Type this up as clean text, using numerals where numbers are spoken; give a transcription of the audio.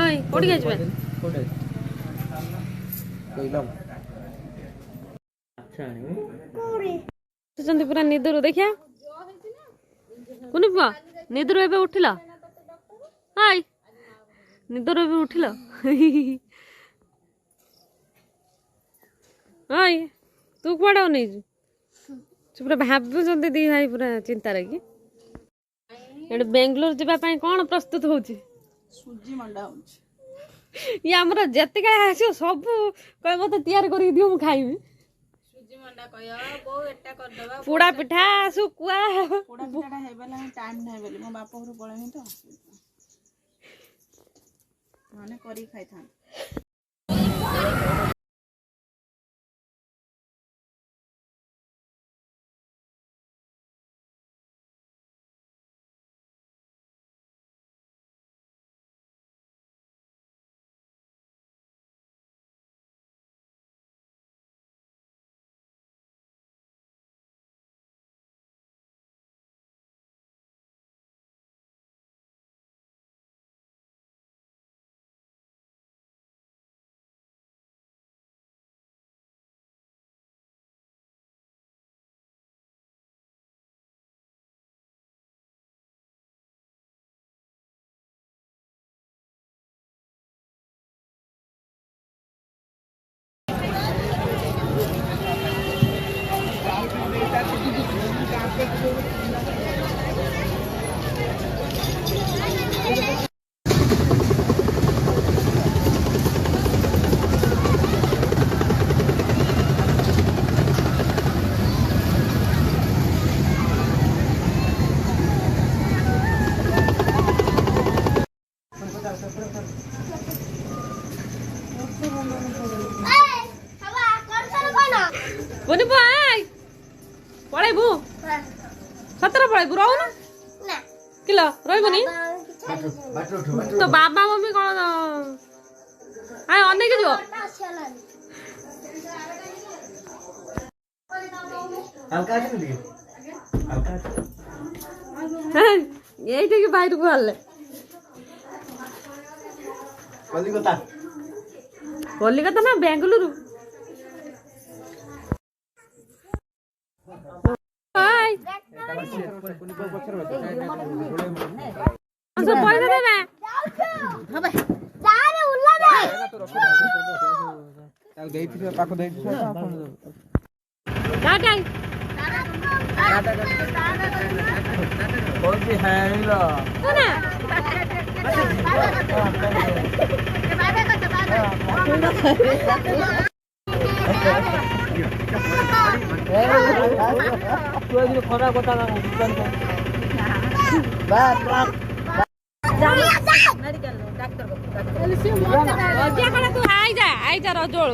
हाय कोडी गेजबे कइलम अच्छा नहीं सुचंती पूरा निदरु देखिया कोनी पुआ निदरु एबे उठिला हाय निदरु एबे उठिला हाय तू कुआडा नै पूरा भाबुचंती दी भाई पूरा चिंता रही एडे बेंगलोर जीवा पाई कोन प्रस्तुत होची सुजी मंडा होची ये हमरा जत्ते का आछो सब कय मते तैयार करी दियो मु खाइबी सुजी मंडा कया बो एटा कर दबा पोड़ा पिठा सुकुआ पोड़ा पिठाटा हेबला टाइम नै बेली मो बाप घर पळेनी तो माने करी खाइ थान बोनी भाई पळे बु सतरा पळे बु रहू ना किलो रहबनी तो बाबा मम्मी कोन आय अने के जो हल्का আছে নাকি हल्का আছে এইটা কি বাইরে গলে কলিকতা কলিকতা না বেঙ্গালুরু हाय अच्छा पैसा दे मैं हबे सारे उल्ला दे ताल देइथि पाखो देइथि काट आई कोन से हैलो कोना तू ये खरा কথা না बात बात मेडिकल डॉक्टर को तू आई जा रजोळ